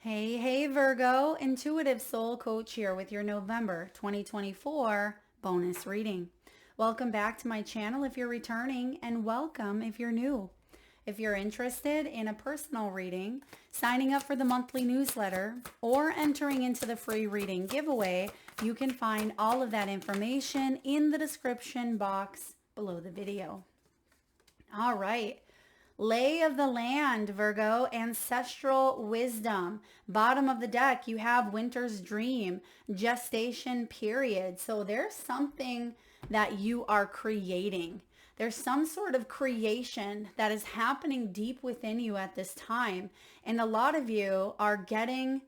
Hey, Virgo, Intuitive Soul Coach here with your November 2024 bonus reading. Welcome back to my channel if you're returning, and welcome if you're new. If you're interested in a personal reading, signing up for the monthly newsletter, or entering into the free reading giveaway, you can find all of that information in the description box below the video. All right. Lay of the land, Virgo, ancestral wisdom. Bottom of the deck, you have winter's dream, gestation period. So there's something that you are creating. There's some sort of creation that is happening deep within you at this time. And a lot of you are getting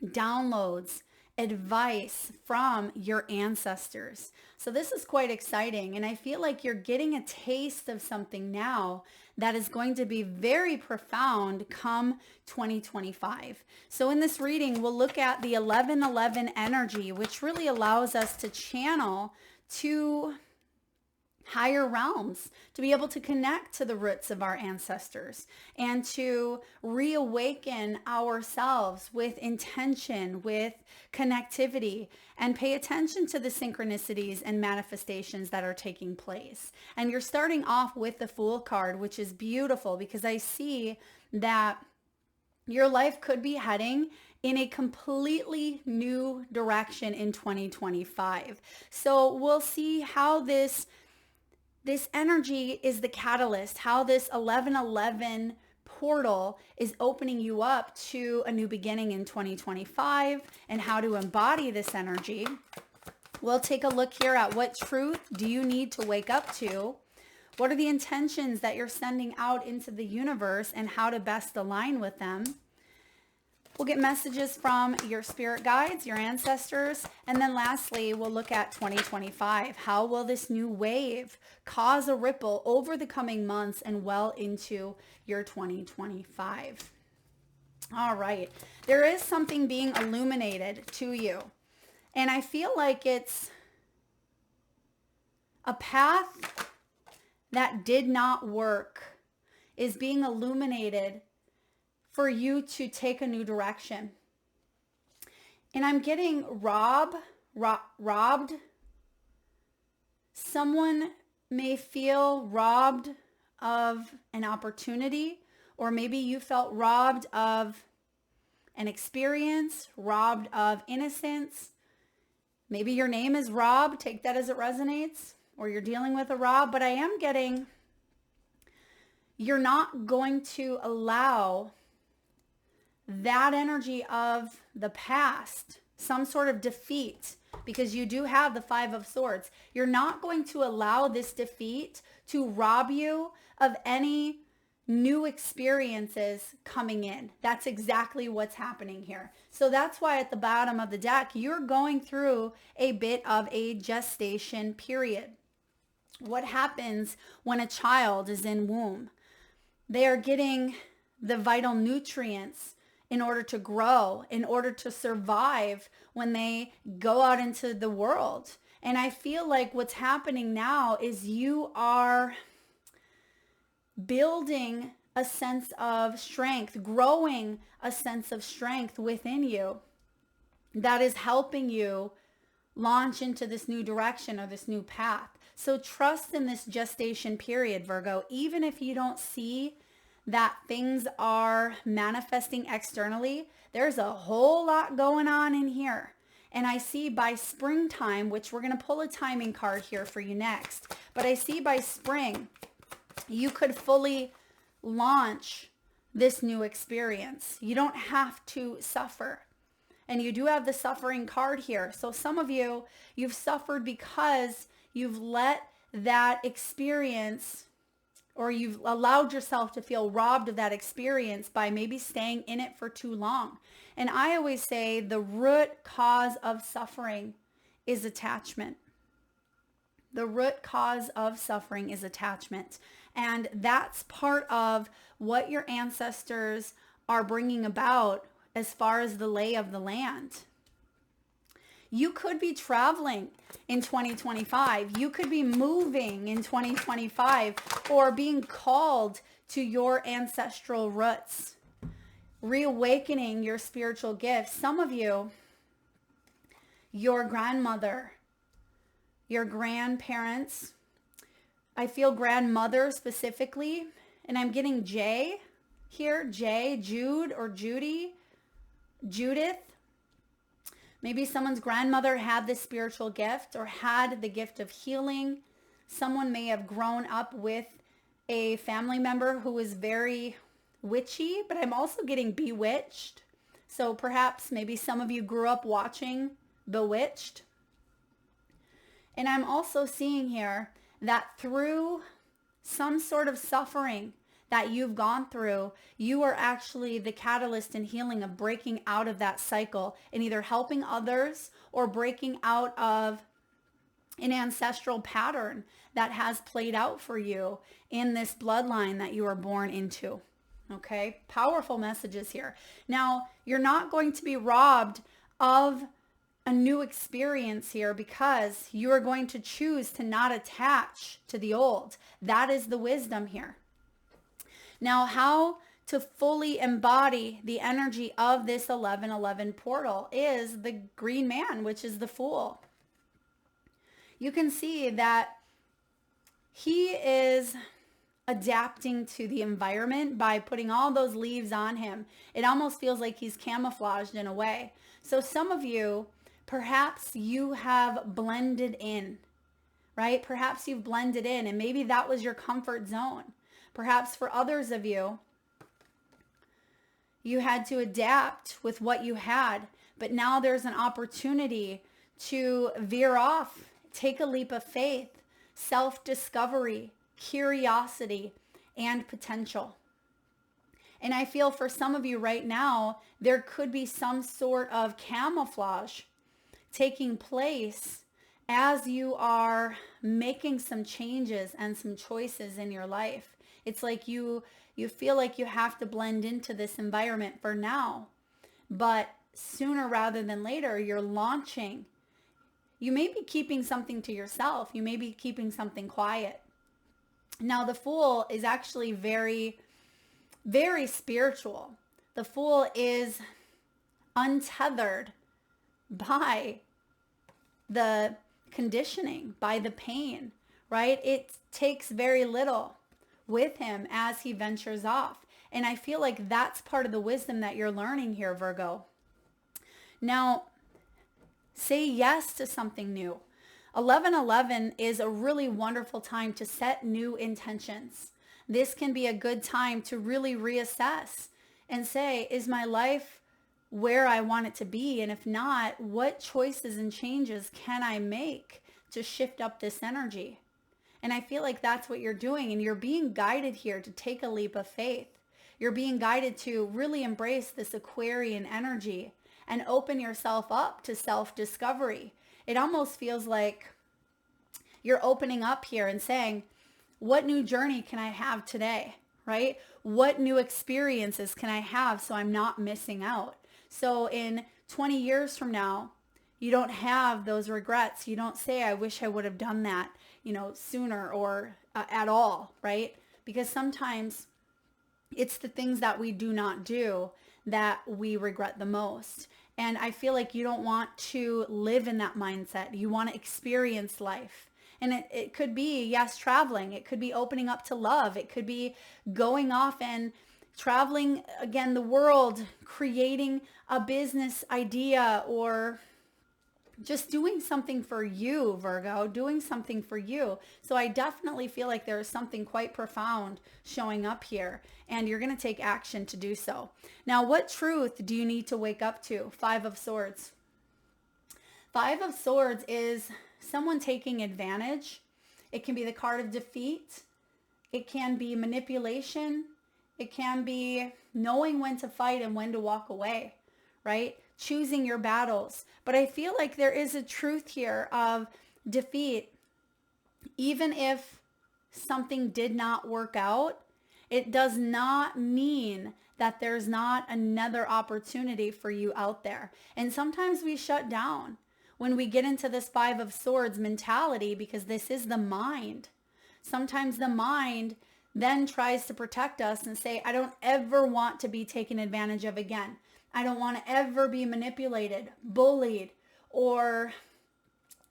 downloads, advice from your ancestors. So this is quite exciting. And I feel like you're getting a taste of something now that is going to be very profound come 2025. So in this reading, we'll look at the 1111 energy, which really allows us to channel to higher realms, to be able to connect to the roots of our ancestors and to reawaken ourselves with intention, with connectivity, and pay attention to the synchronicities and manifestations that are taking place. And you're starting off with the Fool card, which is beautiful because I see that your life could be heading in a completely new direction in 2025. So we'll see how this energy is the catalyst, how this 1111 portal is opening you up to a new beginning in 2025 and how to embody this energy. We'll take a look here at what truth do you need to wake up to? What are the intentions that you're sending out into the universe and how to best align with them? We'll get messages from your spirit guides, your ancestors, and then lastly, we'll look at 2025. How will this new wave cause a ripple over the coming months and well into your 2025? All right, there is something being illuminated to you, and I feel like it's a path that did not work is being illuminated for you to take a new direction. And I'm getting robbed. Someone may feel robbed of an opportunity, or maybe you felt robbed of an experience, robbed of innocence. Maybe your name is Rob, take that as it resonates, or you're dealing with a Rob, but I am getting, you're not going to allow that energy of the past, some sort of defeat, because you do have the Five of Swords. You're not going to allow this defeat to rob you of any new experiences coming in. That's exactly what's happening here. So that's why at the bottom of the deck, you're going through a bit of a gestation period. What happens when a child is in womb? They are getting the vital nutrients in order to grow, in order to survive when they go out into the world. And I feel like what's happening now is you are building a sense of strength, growing a sense of strength within you that is helping you launch into this new direction or this new path. So trust in this gestation period, Virgo, even if you don't see that things are manifesting externally, there's a whole lot going on in here. And I see by springtime, which we're going to pull a timing card here for you next, but I see by spring, you could fully launch this new experience. You don't have to suffer. And you do have the suffering card here. So some of you, you've suffered because you've let that experience, or you've allowed yourself to feel robbed of that experience by maybe staying in it for too long. And I always say the root cause of suffering is attachment. The root cause of suffering is attachment. And that's part of what your ancestors are bringing about as far as the lay of the land. You could be traveling in 2025. You could be moving in 2025 or being called to your ancestral roots. reawakening your spiritual gifts. Some of you, your grandmother, your grandparents, I feel grandmother specifically, and I'm getting J here, J, Jude or Judy, Judith. Maybe someone's grandmother had this spiritual gift or had the gift of healing. Someone may have grown up with a family member who was very witchy, but I'm also getting bewitched. So perhaps maybe some of you grew up watching Bewitched. And I'm also seeing here that through some sort of suffering that you've gone through, you are actually the catalyst in healing of breaking out of that cycle and either helping others or breaking out of an ancestral pattern that has played out for you in this bloodline that you were born into. Okay, powerful messages here. Now, you're not going to be robbed of a new experience here because you are going to choose to not attach to the old. That is the wisdom here. Now, how to fully embody the energy of this 1111 portal is the green man, which is the Fool. You can see that he is adapting to the environment by putting all those leaves on him. It almost feels like he's camouflaged in a way. So some of you, perhaps you have blended in, right? Perhaps you've blended in and maybe that was your comfort zone. Perhaps for others of you, you had to adapt with what you had, but now there's an opportunity to veer off, take a leap of faith, self-discovery, curiosity, and potential. And I feel for some of you right now, there could be some sort of camouflage taking place as you are making some changes and some choices in your life. It's like you feel like you have to blend into this environment for now, but sooner rather than later, you're launching. You may be keeping something to yourself. You may be keeping something quiet. Now, the Fool is actually very, very spiritual. The Fool is untethered by the conditioning, by the pain, right? It takes very little with him as he ventures off. And I feel like that's part of the wisdom that you're learning here, Virgo. Now, say yes to something new. 1111 is a really wonderful time to set new intentions. This can be a good time to really reassess and say, is my life where I want it to be? And if not, what choices and changes can I make to shift up this energy? And I feel like that's what you're doing. And you're being guided here to take a leap of faith. You're being guided to really embrace this Aquarian energy and open yourself up to self-discovery. It almost feels like you're opening up here and saying, what new journey can I have today, right? What new experiences can I have so I'm not missing out? So in 20 years from now, you don't have those regrets. You don't say, I wish I would have done that, sooner or at all, right? Because sometimes it's the things that we do not do that we regret the most. And I feel like you don't want to live in that mindset. You want to experience life. And it could be, yes, traveling. It could be opening up to love. It could be going off and traveling again the world, creating a business idea, or just doing something for you, Virgo, doing something for you. So I definitely feel like there is something quite profound showing up here, and you're going to take action to do so. Now, what truth do you need to wake up to? 5 of Swords. 5 of Swords is someone taking advantage. It can be the card of defeat. It can be manipulation. It can be knowing when to fight and when to walk away, right? Choosing your battles. But I feel like there is a truth here of defeat. Even if something did not work out, it does not mean that there's not another opportunity for you out there. And sometimes we shut down when we get into this 5 of Swords mentality because this is the mind. Sometimes the mind then tries to protect us and say, I don't ever want to be taken advantage of again. I don't want to ever be manipulated, bullied, or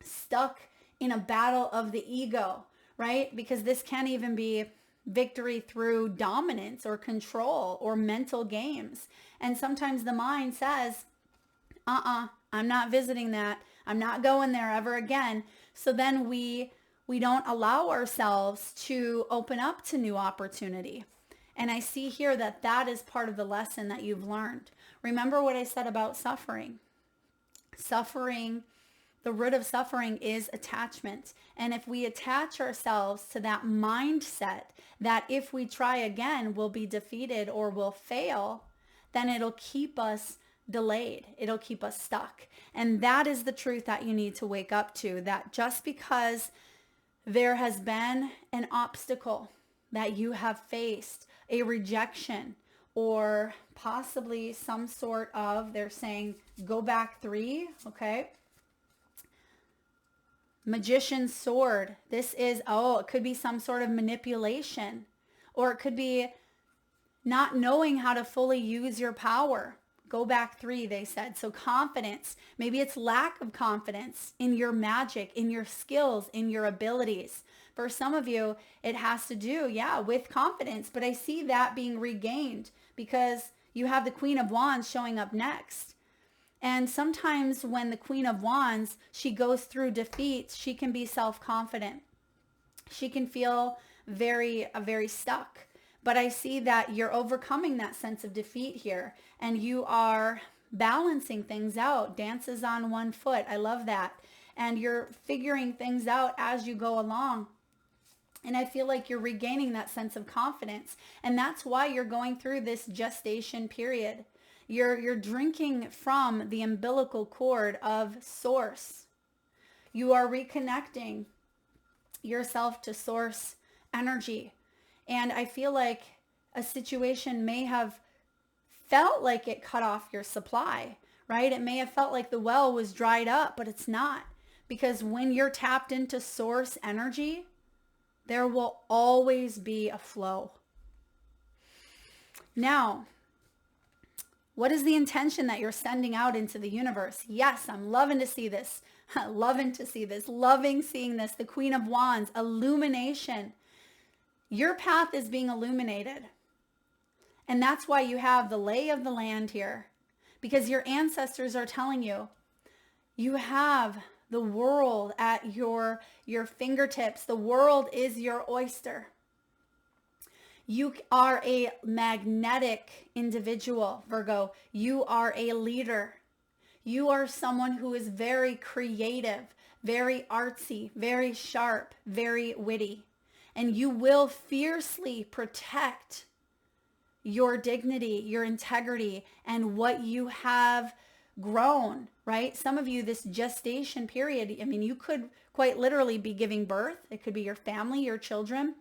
stuck in a battle of the ego, right? Because this can even be victory through dominance or control or mental games. And sometimes the mind says, I'm not visiting that. I'm not going there ever again. So then we don't allow ourselves to open up to new opportunity. And I see here that that is part of the lesson that you've learned. Remember what I said about suffering. Suffering, the root of suffering is attachment. And if we attach ourselves to that mindset that if we try again, we'll be defeated or we'll fail, then it'll keep us delayed. It'll keep us stuck. And that is the truth that you need to wake up to, that just because there has been an obstacle that you have faced, a rejection, or possibly some sort of, they're saying, go back 3, okay? Magician's sword. This is, it could be some sort of manipulation, or it could be not knowing how to fully use your power. Go back 3, they said. So confidence, maybe it's lack of confidence in your magic, in your skills, in your abilities. For some of you, it has to do, with confidence. But I see that being regained because you have the Queen of Wands showing up next. And sometimes when the Queen of Wands, she goes through defeats, she can be self-confident. She can feel very stuck. But I see that you're overcoming that sense of defeat here, and you are balancing things out. Dances on one foot. I love that. And you're figuring things out as you go along. And I feel like you're regaining that sense of confidence. And that's why you're going through this gestation period. You're drinking from the umbilical cord of source. You are reconnecting yourself to source energy. And I feel like a situation may have felt like it cut off your supply, right? It may have felt like the well was dried up, but it's not. Because when you're tapped into source energy, there will always be a flow. Now, what is the intention that you're sending out into the universe? Yes, I'm loving to see this. Loving seeing this. The Queen of Wands, illumination. Your path is being illuminated. And that's why you have the lay of the land here. Because your ancestors are telling you, you have the world at your fingertips. The world is your oyster. You are a magnetic individual, Virgo. You are a leader. You are someone who is very creative, very artsy, very sharp, very witty. And you will fiercely protect your dignity, your integrity, and what you have grown, right? Some of you, this gestation period, you could quite literally be giving birth. It could be your family, your children.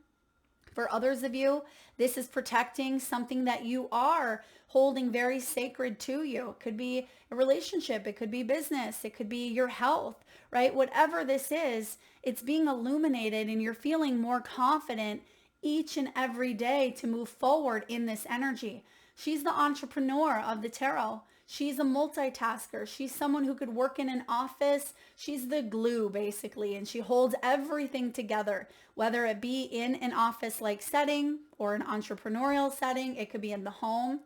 For others of you, this is protecting something that you are holding very sacred to you. It could be a relationship. It could be business. It could be your health, right? Whatever this is, it's being illuminated and you're feeling more confident each and every day to move forward in this energy. She's the entrepreneur of the tarot. She's a multitasker. She's someone who could work in an office. She's the glue, basically, and she holds everything together, whether it be in an office-like setting or an entrepreneurial setting. It could be in the home.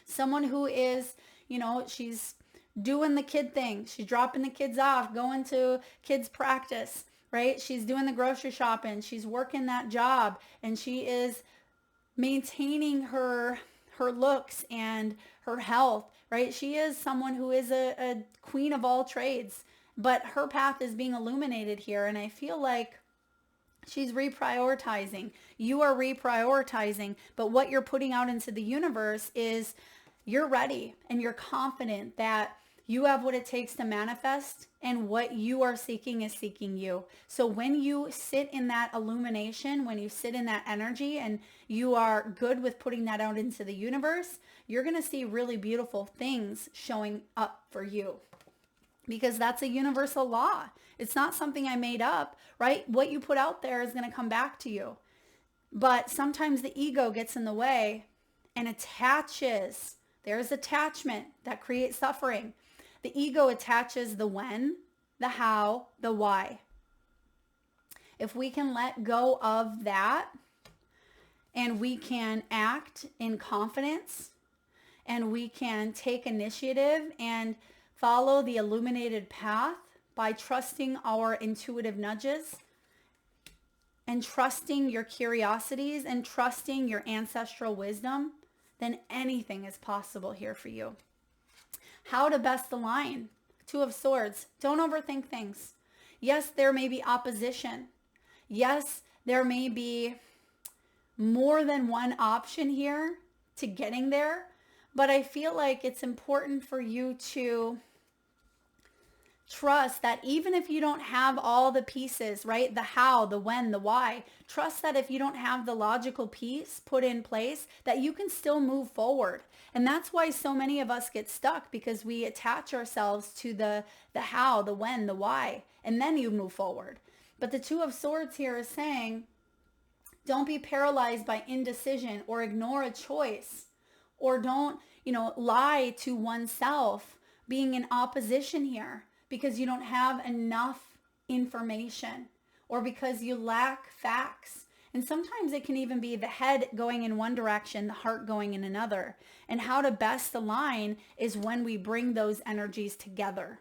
Someone who is, she's doing the kid thing. She's dropping the kids off, going to kids practice, right? She's doing the grocery shopping. She's working that job, and she is maintaining her looks and her health, right? She is someone who is a queen of all trades, but her path is being illuminated here. And I feel like she's reprioritizing. You are reprioritizing, but what you're putting out into the universe is you're ready and you're confident that you have what it takes to manifest, and what you are seeking is seeking you. So when you sit in that illumination, when you sit in that energy and you are good with putting that out into the universe, you're going to see really beautiful things showing up for you. Because that's a universal law. It's not something I made up, right? What you put out there is going to come back to you. But sometimes the ego gets in the way and attaches. There's attachment that creates suffering. The ego attaches the when, the how, the why. If we can let go of that and we can act in confidence and we can take initiative and follow the illuminated path by trusting our intuitive nudges and trusting your curiosities and trusting your ancestral wisdom, then anything is possible here for you. How to best align? Two of Swords. Don't overthink things. Yes, there may be opposition. Yes, there may be more than one option here to getting there, but I feel like it's important for you to trust that even if you don't have all the pieces, right? The how, the when, the why. Trust that if you don't have the logical piece put in place, that you can still move forward. And that's why so many of us get stuck, because we attach ourselves to the how, the when, the why, and then you move forward. But the Two of Swords here is saying, don't be paralyzed by indecision or ignore a choice, or don't, lie to oneself being in opposition here because you don't have enough information or because you lack facts. And sometimes it can even be the head going in one direction, the heart going in another. And how to best align is when we bring those energies together.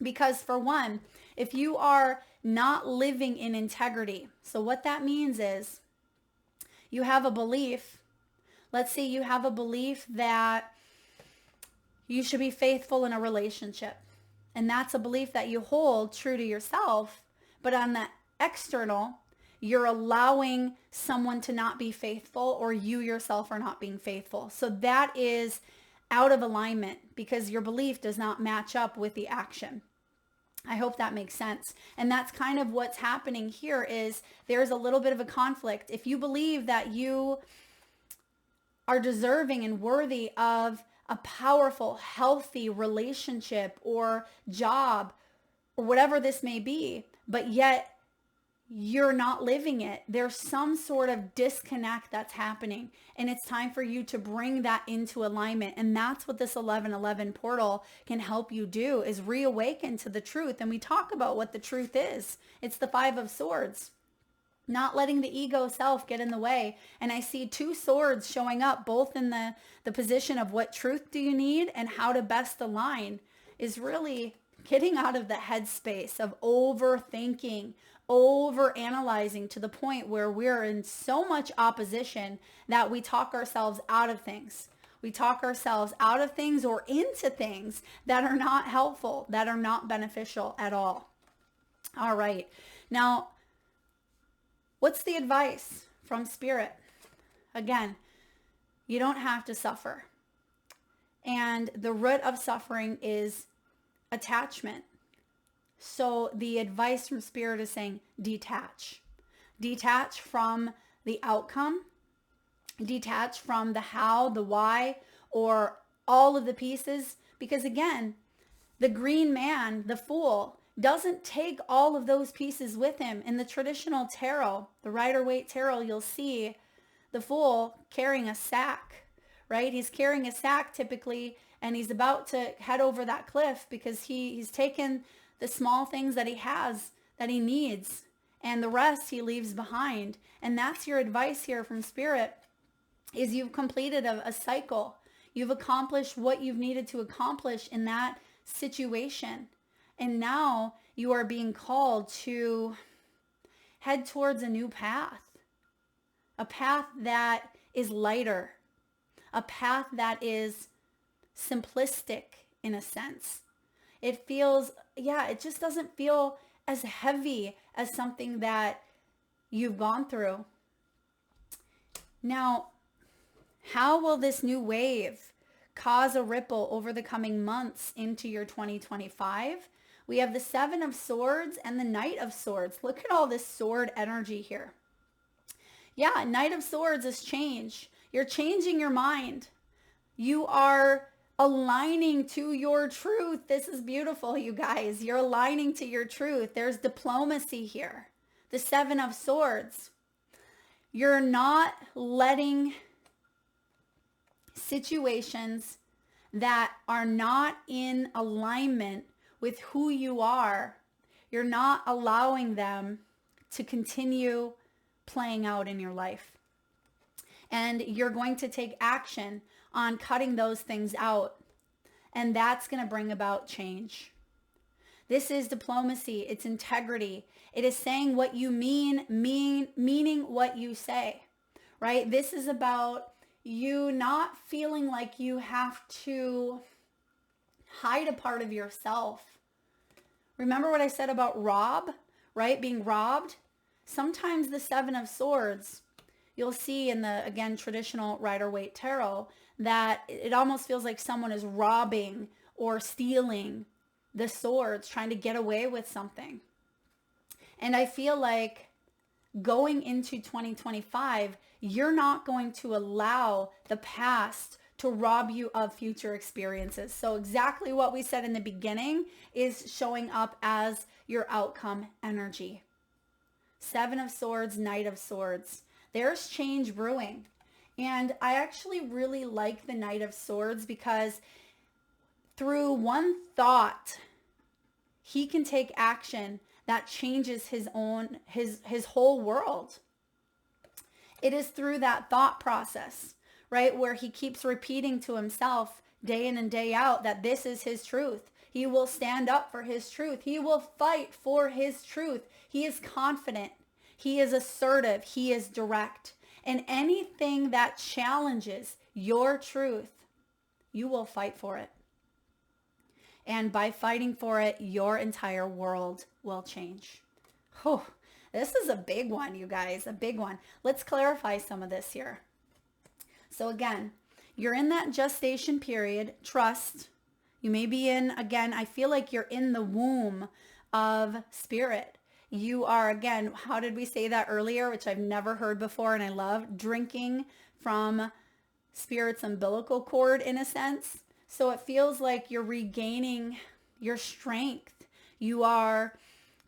Because for one, if you are not living in integrity, so what that means is you have a belief. Let's say you have a belief that you should be faithful in a relationship. And that's a belief that you hold true to yourself. But on the external, you're allowing someone to not be faithful, or you yourself are not being faithful. So that is out of alignment because your belief does not match up with the action. I hope that makes sense. And that's kind of what's happening here is there's a little bit of a conflict. If you believe that you are deserving and worthy of a powerful, healthy relationship or job or whatever this may be, but yet you're not living it, there's some sort of disconnect that's happening. And it's time for you to bring that into alignment. And that's what this 1111 portal can help you do, is reawaken to the truth. And we talk about what the truth is. It's the Five of Swords. Not letting the ego self get in the way. And I see two swords showing up, both in the position of what truth do you need and how to best align, is really getting out of the headspace of overthinking, over analyzing to the point where we're in so much opposition that we talk ourselves out of things. We talk ourselves out of things or into things that are not helpful, that are not beneficial at all. All right. Now, what's the advice from Spirit? Again, you don't have to suffer. And the root of suffering is attachment. So the advice from Spirit is saying detach. Detach from the outcome. Detach from the how, the why, or all of the pieces. Because again, the green man, the fool, doesn't take all of those pieces with him. In the traditional tarot, the Rider-Waite tarot, you'll see the fool carrying a sack, right? He's carrying a sack typically, and he's about to head over that cliff because he's taken the small things that he has, that he needs, and the rest he leaves behind. And that's your advice here from Spirit, is you've completed a cycle. You've accomplished what you've needed to accomplish in that situation. And now you are being called to head towards a new path, a path that is lighter, a path that is simplistic in a sense. It feels, it just doesn't feel as heavy as something that you've gone through. Now, how will this new wave cause a ripple over the coming months into your 2025? We have the Seven of Swords and the Knight of Swords. Look at all this sword energy here. Yeah, Knight of Swords is change. You're changing your mind. You are aligning to your truth. This is beautiful, you guys. You're aligning to your truth. There's diplomacy here. The Seven of Swords. You're not letting situations that are not in alignment with who you are, you're not allowing them to continue playing out in your life. And you're going to take action on cutting those things out. And that's going to bring about change. This is diplomacy. It's integrity. It is saying what you meaning what you say, right? This is about you not feeling like you have to hide a part of yourself. Remember what I said about rob, right? Being robbed. Sometimes the Seven of Swords, you'll see in the, again, traditional Rider-Waite Tarot, that it almost feels like someone is robbing or stealing the swords, trying to get away with something. And I feel like going into 2025, you're not going to allow the past to rob you of future experiences. So exactly what we said in the beginning is showing up as your outcome energy. Seven of Swords, Knight of Swords. There's change brewing. And I actually really like the Knight of Swords because through one thought, he can take action that changes his whole world. It is through that thought process, right, where he keeps repeating to himself day in and day out that this is his truth. He will stand up for his truth. He will fight for his truth. He is confident. He is assertive. He is direct. And anything that challenges your truth, you will fight for it. And by fighting for it, your entire world will change. Oh, this is a big one, you guys, a big one. Let's clarify some of this here. So again, you're in that gestation period, trust. You may be in, again, I feel like you're in the womb of spirit. You are, again, how did we say that earlier, which I've never heard before and I love, drinking from spirit's umbilical cord in a sense. So it feels like you're regaining your strength. You are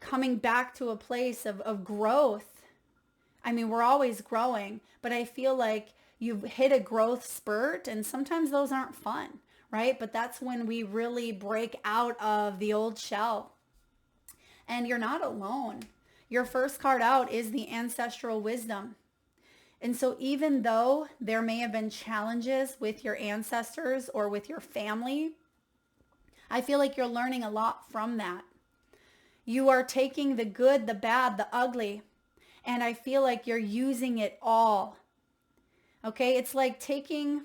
coming back to a place of growth. I mean, we're always growing, but I feel like you've hit a growth spurt and sometimes those aren't fun, right? But that's when we really break out of the old shell. And you're not alone. Your first card out is the ancestral wisdom. And so even though there may have been challenges with your ancestors or with your family, I feel like you're learning a lot from that. You are taking the good, the bad, the ugly, and I feel like you're using it all. Okay, it's like taking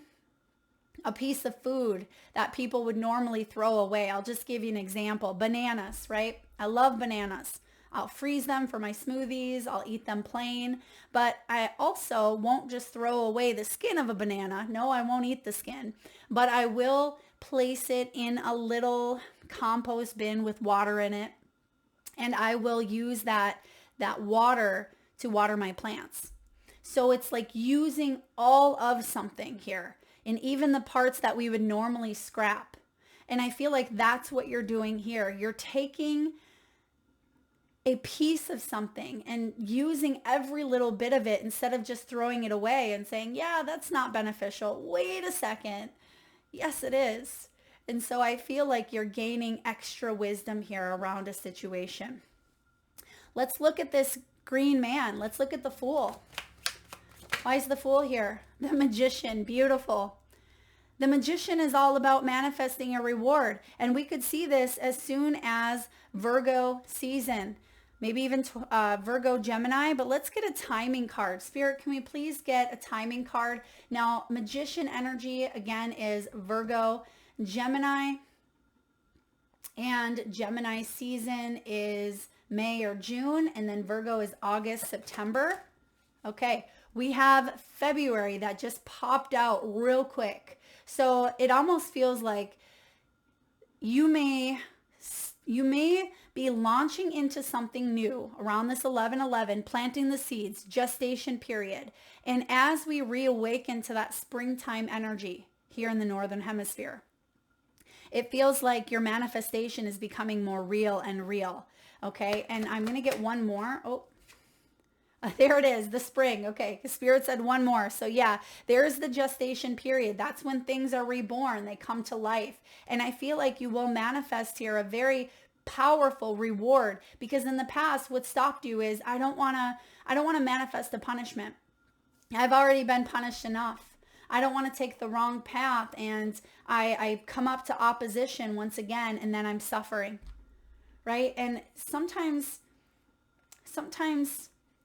a piece of food that people would normally throw away. I'll just give you an example. Bananas, right? I love bananas. I'll freeze them for my smoothies. I'll eat them plain. But I also won't just throw away the skin of a banana. No, I won't eat the skin. But I will place it in a little compost bin with water in it. And I will use that water to water my plants. So it's like using all of something here. And even the parts that we would normally scrap. And I feel like that's what you're doing here. You're taking a piece of something and using every little bit of it instead of just throwing it away and saying, yeah, that's not beneficial. Wait a second. Yes, it is. And so I feel like you're gaining extra wisdom here around a situation. Let's look at this green man. Let's look at the Fool. Why is the Fool here? The Magician. Beautiful. The Magician is all about manifesting a reward. And we could see this as soon as Virgo season. Maybe even Virgo Gemini. But let's get a timing card. Spirit, can we please get a timing card? Now, Magician energy, again, is Virgo Gemini. And Gemini season is May or June. And then Virgo is August, September. Okay. We have February that just popped out real quick. So it almost feels like you may be launching into something new around this 11/11, planting the seeds, gestation period. And as we reawaken to that springtime energy here in the Northern Hemisphere, it feels like your manifestation is becoming more real and real. Okay. And I'm going to get one more. Oh, There it is, the spring. Okay, Spirit said one more. So yeah, there's the gestation period. That's when things are reborn. They come to life. And I feel like you will manifest here a very powerful reward, because in the past what stopped you is I don't want to manifest a punishment. I've already been punished enough. I don't want to take the wrong path, and I come up to opposition once again, and then I'm suffering, right? And sometimes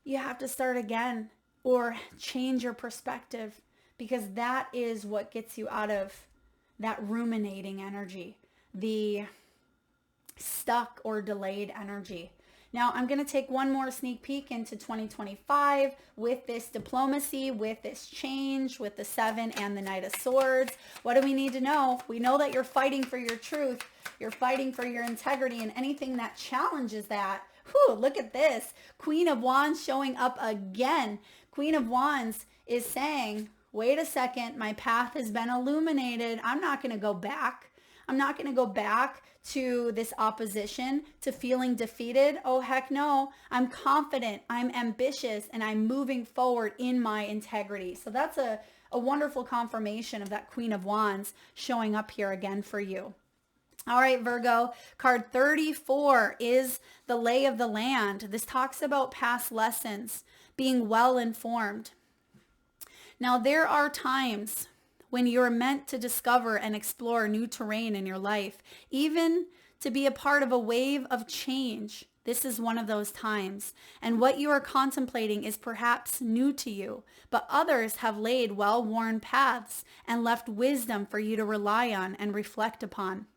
you have to start again or change your perspective, because that is what gets you out of that ruminating energy, the stuck or delayed energy. Now, I'm going to take one more sneak peek into 2025 with this diplomacy, with this change, with the 7 and the Knight of Swords. What do we need to know? We know that you're fighting for your truth. You're fighting for your integrity, and anything that challenges that. Whew, look at this. Queen of Wands showing up again. Queen of Wands is saying, wait a second, my path has been illuminated. I'm not going to go back. I'm not going to go back to this opposition, to feeling defeated. Oh, heck no. I'm confident, I'm ambitious, and I'm moving forward in my integrity. So that's a wonderful confirmation of that Queen of Wands showing up here again for you. All right, Virgo, card 34 is the lay of the land. This talks about past lessons, being well informed. Now, there are times when you're meant to discover and explore new terrain in your life, even to be a part of a wave of change. This is one of those times. And what you are contemplating is perhaps new to you, but others have laid well-worn paths and left wisdom for you to rely on and reflect upon.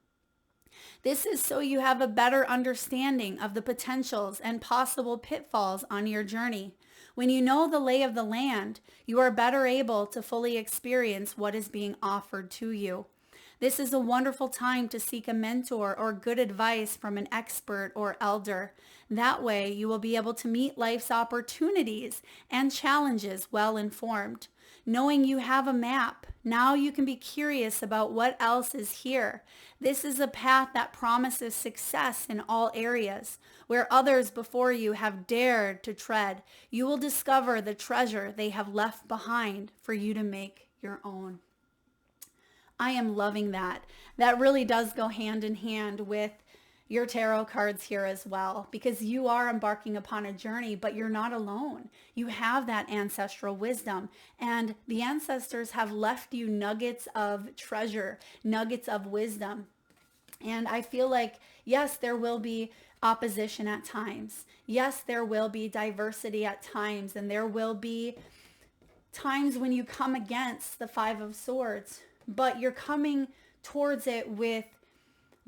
This is so you have a better understanding of the potentials and possible pitfalls on your journey. When you know the lay of the land, you are better able to fully experience what is being offered to you. This is a wonderful time to seek a mentor or good advice from an expert or elder. That way, you will be able to meet life's opportunities and challenges well informed. Knowing you have a map, now you can be curious about what else is here. This is a path that promises success in all areas. Where others before you have dared to tread, you will discover the treasure they have left behind for you to make your own. I am loving that. That really does go hand in hand with your tarot cards here as well, because you are embarking upon a journey, but you're not alone. You have that ancestral wisdom, and the ancestors have left you nuggets of treasure, nuggets of wisdom. And I feel like, yes, there will be opposition at times. Yes, there will be diversity at times, and there will be times when you come against the 5 of Swords, but you're coming towards it with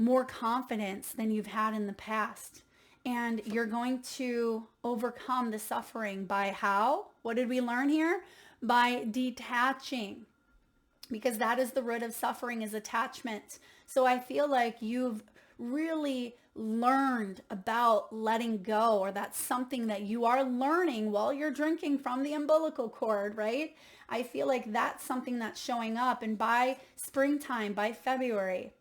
more confidence than you've had in the past. And you're going to overcome the suffering by how? What did we learn here? By detaching, because that is the root of suffering, is attachment. So I feel like you've really learned about letting go, or that's something that you are learning while you're drinking from the umbilical cord, right? I feel like that's something that's showing up, and by springtime, by February,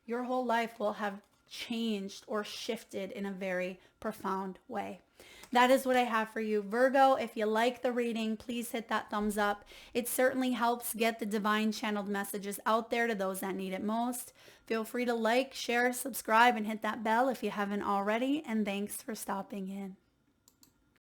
your whole life will have changed or shifted in a very profound way. That is what I have for you, Virgo. If you like the reading, please hit that thumbs up. It certainly helps get the divine channeled messages out there to those that need it most. Feel free to like, share, subscribe, and hit that bell if you haven't already. And thanks for stopping in.